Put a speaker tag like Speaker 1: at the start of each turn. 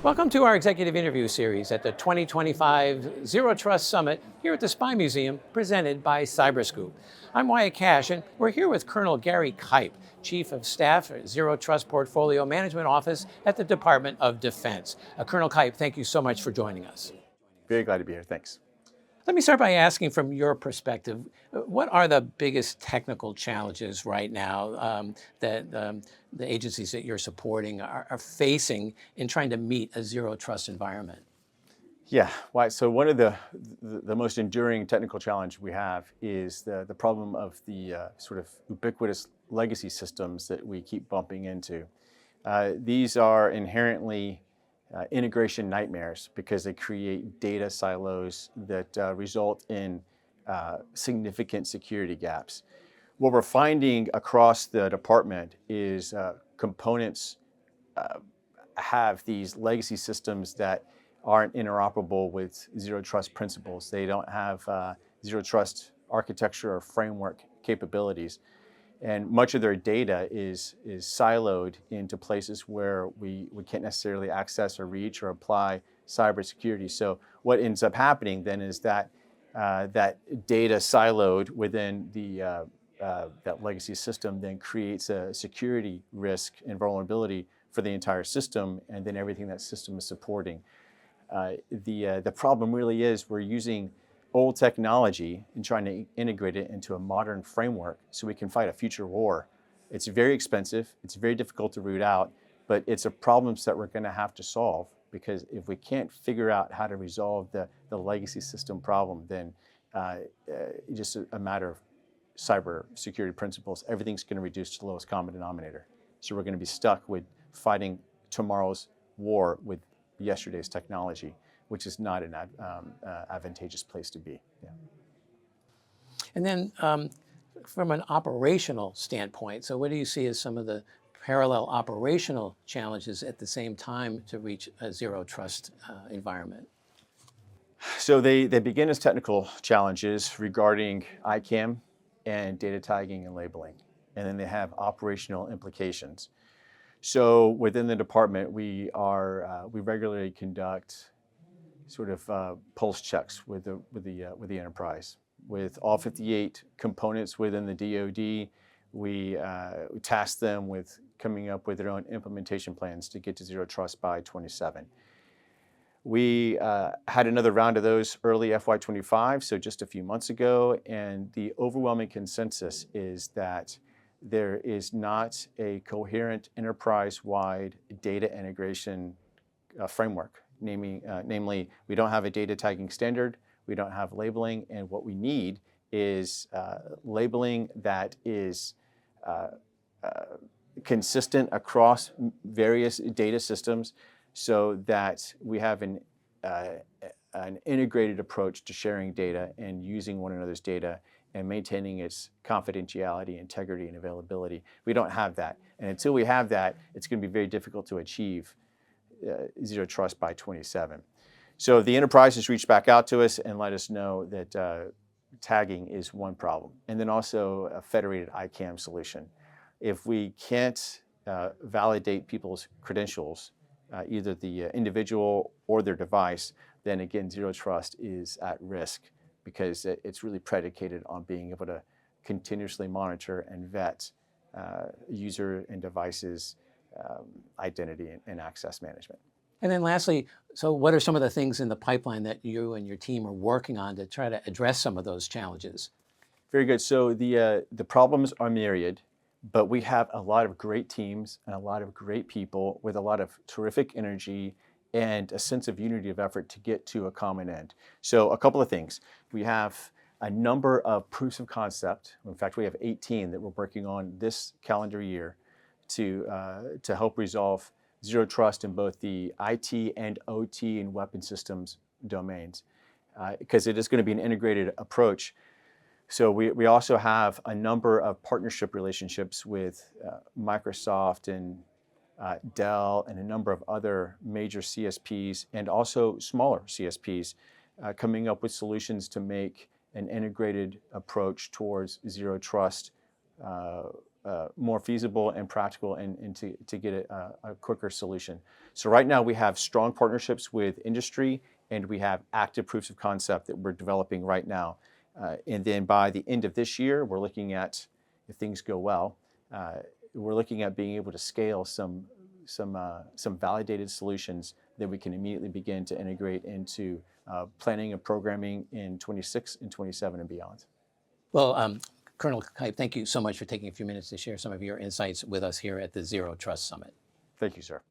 Speaker 1: Welcome to our executive interview series at the 2025 Zero Trust Summit here at the Spy Museum, presented by CyberScoop. I'm Wyatt Cash, and we're here with Colonel Gary Kipe, Chief of Staff at Zero Trust Portfolio Management Office at the Department of Defense. Colonel Kipe, thank you so much for joining us.
Speaker 2: Very glad to be here, thanks.
Speaker 1: Let me start by asking, from your perspective, what are the biggest technical challenges right now that the agencies that you're supporting are facing in trying to meet a zero trust environment?
Speaker 2: Yeah, so one of the most enduring technical challenge we have is the problem of the sort of ubiquitous legacy systems that we keep bumping into. These are inherently integration nightmares because they create data silos that result in significant security gaps. What we're finding across the department is components have these legacy systems that aren't interoperable with zero trust principles. They don't have zero trust architecture or framework capabilities. And much of their data is siloed into places where we can't necessarily access or reach or apply cybersecurity. So what ends up happening then is that that data siloed within that legacy system then creates a security risk and vulnerability for the entire system and then everything that system is supporting. The problem really is we're using old technology and trying to integrate it into a modern framework so we can fight a future war. It's very expensive, it's very difficult to root out, but it's a problem that we're gonna have to solve, because if we can't figure out how to resolve the legacy system problem, then it's just a matter of cyber security principles. Everything's gonna reduce to the lowest common denominator. So we're gonna be stuck with fighting tomorrow's war with yesterday's technology, which is not an advantageous place to be. Yeah.
Speaker 1: And then from an operational standpoint, so what do you see as some of the parallel operational challenges at the same time to reach a zero trust environment?
Speaker 2: So they begin as technical challenges regarding ICAM and data tagging and labeling, and then they have operational implications. So within the department, we regularly conduct sort of pulse checks with the enterprise. With all 58 components within the DOD, we task them with coming up with their own implementation plans to get to zero trust by 27. We had another round of those early FY25, so just a few months ago, and the overwhelming consensus is that there is not a coherent enterprise-wide data integration framework. Namely, we don't have a data tagging standard, we don't have labeling, and what we need is labeling that is consistent across various data systems so that we have an integrated approach to sharing data and using one another's data and maintaining its confidentiality, integrity, and availability. We don't have that. And until we have that, it's going to be very difficult to achieve zero trust by 27. So the enterprise has reached back out to us and let us know that tagging is one problem, and then also a federated ICAM solution. If we can't validate people's credentials, either the individual or their device, then again, zero trust is at risk, because it's really predicated on being able to continuously monitor and vet user and devices' identity and access management.
Speaker 1: And then lastly, so what are some of the things in the pipeline that you and your team are working on to try to address some of those challenges?
Speaker 2: Very good. So the problems are myriad, but we have a lot of great teams and a lot of great people with a lot of terrific energy and a sense of unity of effort to get to a common end. So a couple of things. We have a number of proofs of concept. In fact, we have 18 that we're working on this calendar year to help resolve zero trust in both the IT and OT and weapon systems domains, because it is going to be an integrated approach. So we also have a number of partnership relationships with Microsoft and Dell and a number of other major CSPs and also smaller CSPs coming up with solutions to make an integrated approach towards zero trust more feasible and practical, and to get a quicker solution. So right now we have strong partnerships with industry, and we have active proofs of concept that we're developing right now. And then by the end of this year, we're looking at, if things go well, we're looking at being able to scale some validated solutions that we can immediately begin to integrate into planning and programming in 26 and 27 and beyond.
Speaker 1: Well, Colonel Kipe, thank you so much for taking a few minutes to share some of your insights with us here at the Zero Trust Summit.
Speaker 2: Thank you, sir.